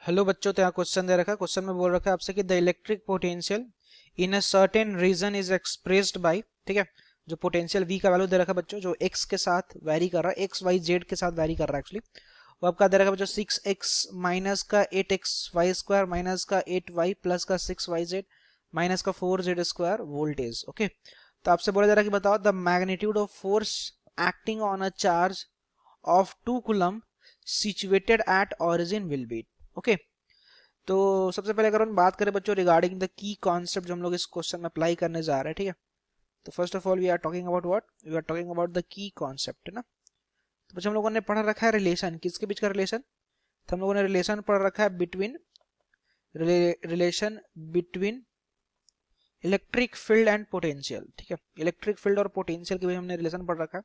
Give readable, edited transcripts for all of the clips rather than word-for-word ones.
Hello बच्चों, तो यहाँ क्वेश्चन दे रखा है। क्वेश्चन में बोल रखा है आपसे कि the electric potential in a certain region is expressed by, ठीक है। जो पोटेंशियल V का वैल्यू दे रखा है बच्चों, जो x के साथ वेरी कर रहा है, एक्स वाई जेड के साथ वेरी कर रहा है एक्चुअली, वो आपका दे रखा है बच्चों 6x माइनस का 8xy स्क्वायर माइनस का 8y प्लस का 6yz माइनस का 4z स्क्वायर वोल्टेज। ओके, तो आपसे बोला जा रहा है कि बताओ the magnitude of force acting on a charge of 2 coulomb situated at origin will be. Okay, तो सबसे पहले अगर हम बात करें बच्चों रिगार्डिंग द की कॉन्सेप्ट जो हम लोग इस क्वेश्चन में अप्लाई करने जा रहे हैं, ठीक है। तो first of all we are talking about what, we are talking about the key concept, है ना। तो बच्चों हम लोगों ने पढ़ रखा है रिलेशन, किसके बीच का रिलेशन। तो हम लोगों ने रिलेशन पढ़ रखा है between relation between electric field and potential, ठीक है। इलेक्ट्रिक फील्ड और पोटेंशियल के बीच हमने रिलेशन पढ़ रखा है,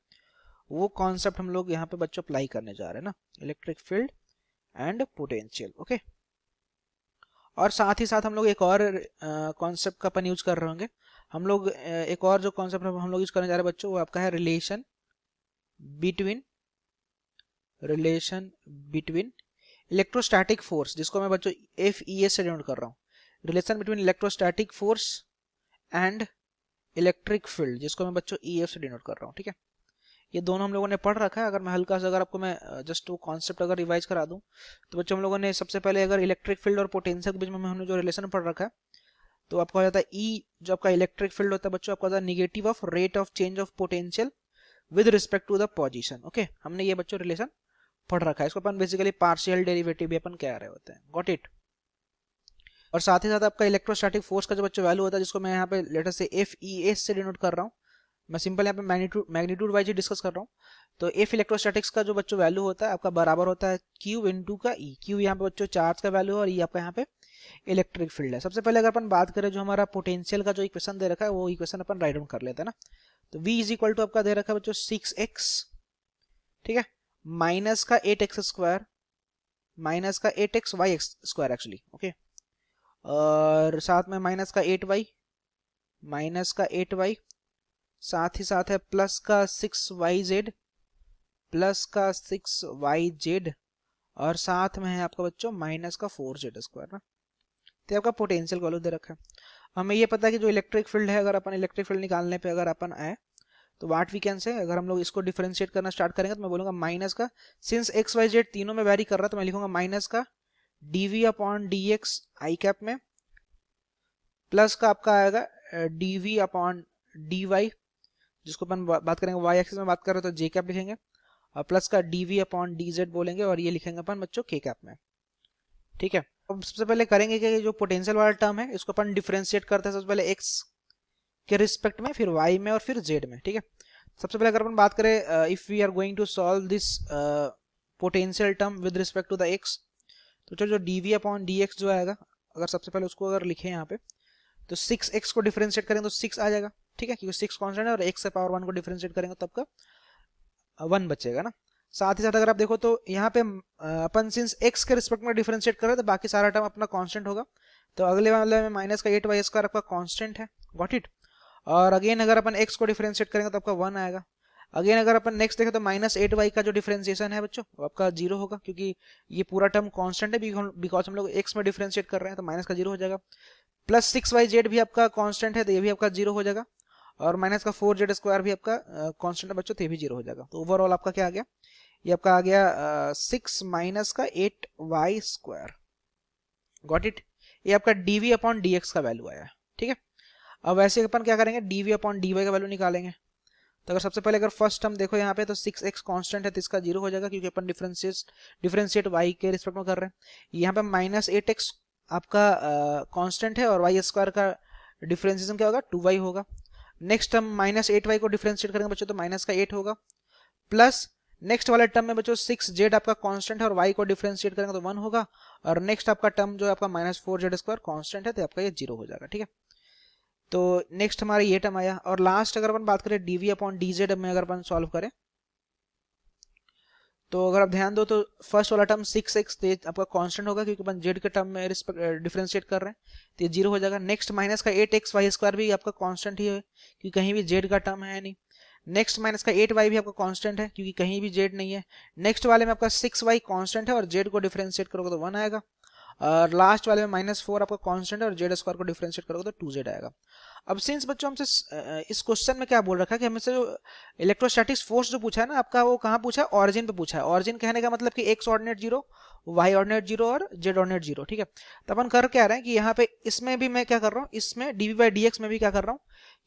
वो कॉन्सेप्ट हम लोग यहाँ पे बच्चों अप्लाई करने जा रहे हैं ना, electric field and potential. Okay, और साथ ही साथ हम लोग एक और कॉन्सेप्ट का अपन यूज कर रहे होंगे। हम लोग एक और जो कॉन्सेप्ट हम लोग यूज करने जा रहे हैं बच्चों, वो आपका है between relation between electrostatic force, जिसको मैं बच्चों FES से डिनोट कर रहा हूँ। Relation between electrostatic force and electric field, जिसको मैं बच्चों EF से डिनोट कर रहा हूँ, ठीक है। ये दोनों हम लोगों ने पढ़ रखा है। अगर मैं हल्का सा अगर आपको मैं जस्ट वो कॉन्सेप्ट अगर रिवाइज करा दूं, तो बच्चों हम लोगों ने सबसे पहले अगर इलेक्ट्रिक फील्ड और पोटेंशियल के बीच में हमने जो रिलेशन पढ़ रखा है, तो आपका हो जाता है E, जो आपका इलेक्ट्रिक फील्ड होता है बच्चों, आपका होता है negative of rate of change of potential with respect to the position. Okay, हमने ये बच्चों रिलेशन पढ़ रखा है। इसको अपन बेसिकली पार्शियल डेरिवेटिव भी अपन कह रहे होते हैं, गॉट इट। और साथ ही साथ आपका इलेक्ट्रोस्टैटिक फोर्स का जो बच्चों वैल्यू होता है, जिसको मैं यहाँ पे लेटर से FES से डिनोट कर रहा हूँ, मैं सिंपल यहाँ पे मैग्नीट्यूड वाइज ही डिस्कस कर रहा हूँ। तो एफ इलेक्ट्रोस्टैटिक्स का जो बच्चों वैल्यू होता है आपका बराबर होता है Q इंटू का E। Q यहाँ पे बच्चों चार्ज का वैल्यू है और E आपका यहाँ पे इलेक्ट्रिक फील्ड है। सबसे पहले अगर अपन बात करें जो हमारा पोटेंशियल का जो इक्वेशन दे रखा है, वो इक्वेशन अपन राइट डाउन कर लेते हैं ना। तो V इज इक्वल टू आपका दे रखा है बच्चों 6x, ठीक है, माइनस का 8x स्क्वायर माइनस का 8xy स्क्वायर एक्चुअली, ओके, और साथ में माइनस का 8y माइनस का 8y, साथ ही साथ है प्लस का 6yz प्लस का 6yz, और साथ में है आपका बच्चों माइनस का 4z स्क्वायर ना। तो आपका पोटेंशियल वैल्यू दे रखा है। हमें ये पता है कि जो इलेक्ट्रिक फील्ड है, अगर अपन इलेक्ट्रिक फील्ड निकालने पे अगर अपन आए, तो व्हाट वी कैन से, अगर हम लोग इसको डिफरेंशिएट करना स्टार्ट करेंगे, तो मैं बोलूंगा माइनस का, सिंस XYZ तीनों में वेरी कर रहा है, तो मैं लिखूंगा माइनस का dv अपॉन dx आई कैप में, प्लस का आपका आएगा dv अपॉन dy, जिसको अपन बात करेंगे y एक्सिस में बात कर रहे हैं तो j कैप लिखेंगे, और प्लस का dv अपॉन dz बोलेंगे, और ये लिखेंगे अपन बच्चों k कैप में, ठीक है। अब सबसे पहले करेंगे कि जो पोटेंशियल वाला टर्म है, इसको अपन डिफरेंशिएट करते हैं सबसे पहले x के रिस्पेक्ट में, फिर y में और फिर z में, ठीक है। सबसे पहले अगर अपन बात करें if we are going to solve this potential term with respect to the x, तो चलो जो dv अपॉन dx जो आएगा, अगर सबसे पहले उसको अगर लिखें यहाँ पे, तो 6x को डिफरेंशिएट करेंगे तो 6 आ जाएगा, ठीक है, क्योंकि 6 कांस्टेंट है, और x से पावर 1 को डिफरेंशिएट करेंगे तो आपका 1 बचेगा ना। साथ ही साथ अगर आप देखो तो यहाँ पे अपन सिंस x के रिस्पेक्ट में डिफरेंशिएट कर रहे हैं, तो बाकी सारा टर्म अपना कांस्टेंट होगा, तो अगले वाले में माइनस का 8y स्क्वायर आपका कांस्टेंट है, गॉट इट। और अगेन अगर अपन x को डिफरेंशिएट करेंगे तो आपका 1 आएगा। अगेन अगर अपन नेक्स्ट देखें तो माइनस 8y का जो डिफरेंशिएशन है बच्चों, वो आपका 0 होगा, क्योंकि ये पूरा टर्म कांस्टेंट है, बिकॉज हम लोग x में डिफरेंशिएट कर रहे हैं, तो माइनस का 0 हो जाएगा। प्लस 6yz भी आपका कांस्टेंट है, तो ये भी आपका 0 हो जाएगा, और माइनस का 4z स्क्वायर भी आपका कांस्टेंट है बच्चों, तो ये भी 0 हो जाएगा। तो ओवरऑल आपका क्या आ गया, ये आपका आ गया 6 माइनस का 8y स्क्वायर, गॉट इट। ये आपका dv अपॉन dx का वैल्यू आया, ठीक है। अब वैसे अपन क्या करेंगे, dv अपॉन dy का वैल्यू निकालेंगे। तो अगर सबसे पहले अगर फर्स्ट टर्म देखो यहाँ पे, तो 6x कांस्टेंट है, तो इसका 0 हो जाएगा, क्योंकि अपन डिफरेंशिएट y के रिस्पेक्ट में कर रहे हैं। यहाँ पे माइनस 8x आपका कांस्टेंट है, और y स्क्वायर का डिफरेंशिएशन क्या होगा, 2y होगा। नेक्स्ट टर्म माइनस 8y को डिफरेंशिएट करेंगे बच्चों, तो माइनस का 8 होगा, प्लस नेक्स्ट वाले टर्म में बच्चों 6z आपका कांस्टेंट है, और y को डिफरेंशिएट करेंगे तो 1 होगा, और नेक्स्ट आपका टर्म जो आपका माइनस 4z स्क्वायर कांस्टेंट है, तो आपका ये 0 हो जाएगा, ठीक है। तो नेक्स्ट हमारा ये टर्म आया, और लास्ट अगर अपन बात करें dv अपॉन dz में अगर अपन सॉल्व करें, तो अगर आप ध्यान दो तो फर्स्ट वाला टर्म 6x आपका कांस्टेंट होगा, क्योंकि अपन z के टर्म में डिफरेंशिएट कर रहे हैं, तो ये 0 हो जाएगा। नेक्स्ट माइनस का 8xy स्क्वायर भी आपका कांस्टेंट ही है, क्योंकि कहीं भी z का टर्म है नहीं। नेक्स्ट माइनस का 8y भी आपका कांस्टेंट है, क्योंकि कहीं भी z नहीं है। नेक्स्ट वाले में आपका 6y कांस्टेंट है, और z को डिफरेंशिएट करोगे तो 1 आएगा। और लास्ट वाले में -4 आपका कांस्टेंट है और जेड स्क्वायर को डिफरेंशिएट करोगे तो 2z आएगा। अब सिंस बच्चों हमसे इस क्वेश्चन में क्या बोल रखा है कि हमसे जो इलेक्ट्रोस्टैटिक्स फोर्स जो पूछा है ना आपका, वो कहाँ पूछा है, ऑरिजिन पे पूछा है। ऑरिजिन कहने का मतलब कि एक्स ऑर्डिनेट 0, वाई ऑर्डिनेट 0 और जेड ऑर्डिनेट 0, ठीक है। तो अपन कर क्या रहे हैं कि यहाँ पे इसमें भी मैं क्या कर रहा हूँ, इसमें dv/dx में भी क्या कर रहा हूँ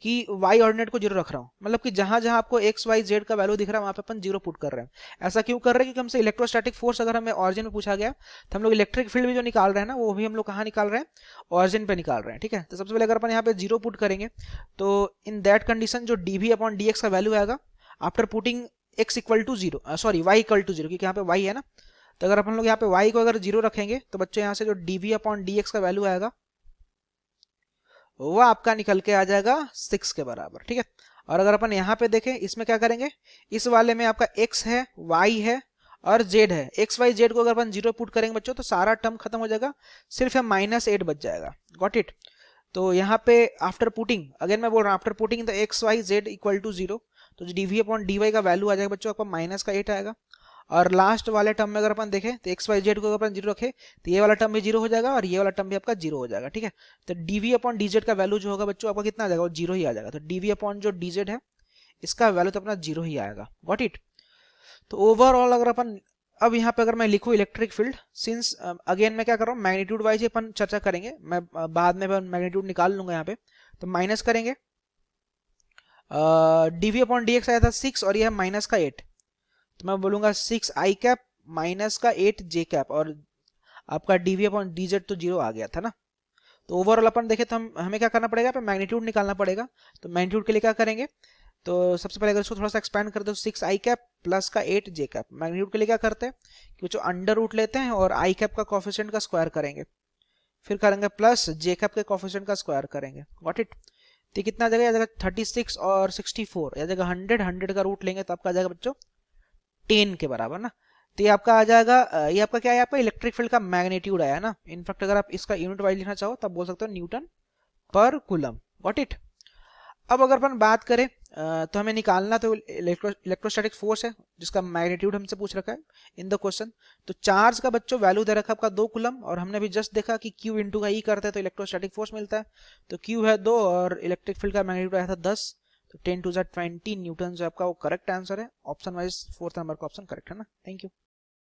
कि y ऑर्डिनेट को 0 रख रहा हूँ, मतलब कि जहां जहां आपको x y z का वैल्यू दिख रहा है वहां पे अपन 0 पुट कर रहे हैं। ऐसा क्यों कर रहे हैं, क्योंकि हमसे इलेक्ट्रोस्टैटिक फोर्स अगर हमें ऑरिजिन में पूछा गया तो हम लोग इलेक्ट्रिक फील्ड भी जो निकाल रहे हैं ना, वो भी हम लोग कहाँ निकाल रहे हैं, ऑरिजिन पे निकाल रहे हैं, ठीक है। तो सबसे पहले अगर अपन यहाँ पे 0 पुट करेंगे तो इन दैट कंडीशन जो dv/dx का वैल्यू आएगा after putting x equal to 0, sorry y equal to 0, क्योंकि यहाँ पे y है ना। तो अगर अपन लोग यहाँ पे y को अगर 0 रखेंगे तो बच्चों यहाँ से जो dv/dx का वैल्यू आएगा वो आपका निकल के आ जाएगा 6 के बराबर, ठीक है। और अगर अपन यहाँ पे देखें, इसमें क्या करेंगे, इस वाले में आपका x है, y है और z है। x y z को अगर अपन 0 पुट करेंगे बच्चों तो सारा टर्म खत्म हो जाएगा, सिर्फ -8 बच जाएगा। Got it. तो यहाँ पे आफ्टर पुटिंग, अगेन मैं बोल रहा हूँ, after putting the x y z equal to 0, तो dv/dy का वैल्यू आ जाएगा बच्चों आपका -8 आएगा। और लास्ट वाले टर्म में अगर अपन देखें तो एक्स वाई जेड को अगर अपन 0 रखे तो ये वाला टर्म भी 0 हो जाएगा और ये वाला टर्म भी आपका 0 हो जाएगा, ठीक है। तो dv/dz का वैल्यू जो होगा बच्चों आपका कितना आ जाएगा, वो 0 ही आ जाएगा। तो dv/ जो dz है इसका वैल्यू तो अपना 0 ही आएगा। Got it. तो ओवरऑल अगर अपन अब यहाँ पे अगर मैं लिखूँ इलेक्ट्रिक फील्ड, सिंस अगेन मैं क्या कर रहा हूँ, मैग्नीट्यूड वाइज अपन चर्चा करेंगे, मैं बाद में मैग्नीट्यूड निकाल लूंगा यहाँ पे। तो माइनस करेंगे, dv/dx आया था 6 और यह माइनस का 8, तो मैं बोलूंगा 6 आई कैप माइनस का 8 जे कैप, और आपका dv/dz तो 0 आ गया था ना। तो ओवरऑल अपन देखें तो हमें क्या करना पड़ेगा, मैग्नीट्यूड निकालना पड़ेगा। तो मैग्नीट्यूड के लिए क्या करेंगे, तो सबसे पहले अगर इसको थोड़ा सा एक्सपेंड करते हैं तो 6 आई कैप प्लस का 8 जे कैप। मैग्नीट्यूड के लिए क्या करते हैं कि जो अंडर रूट लेते हैं और आई कैप का कोफिशिएंट का स्क्वायर करेंगे, फिर करेंगे प्लस जे कैप के कोफिशिएंट का स्क्वायर करेंगे। Got it. तो कितना आ जाएगा 36 और 64 या जगह 100 का रूट लेंगे तो आपका आ जाएगा बच्चों 10 के बराबर ना। तो ये आपका आ जाएगा, ये आपका क्या है, आपका इलेक्ट्रिक फील्ड का मैग्नीट्यूड आया ना। इनफैक्ट अगर आप इसका यूनिट वाइज लिखना चाहो तब बोल सकते हो न्यूटन पर कूलम। Got it. अब अगर अपन बात करें तो हमें निकालना तो इलेक्ट्रोस्टैटिक फोर्स है जिसका मैग्नीट्यूड हमसे पूछ रखा है इन द क्वेश्चन। तो चार्ज का बच्चों वैल्यू दे रखा है आपका 2 कूलम, और हमने भी जस्ट देखा कि Q इंटू का E करते हैं तो इलेक्ट्रोस्टैटिक फोर्स मिलता है। तो Q है 2 और इलेक्ट्रिक फील्ड का मैग्नीट्यूड आया था 10, तो 10 टू 20 न्यूटन जो आपका वो करेक्ट आंसर है। ऑप्शन वाइज 4th नंबर का ऑप्शन करेक्ट है ना। Thank you.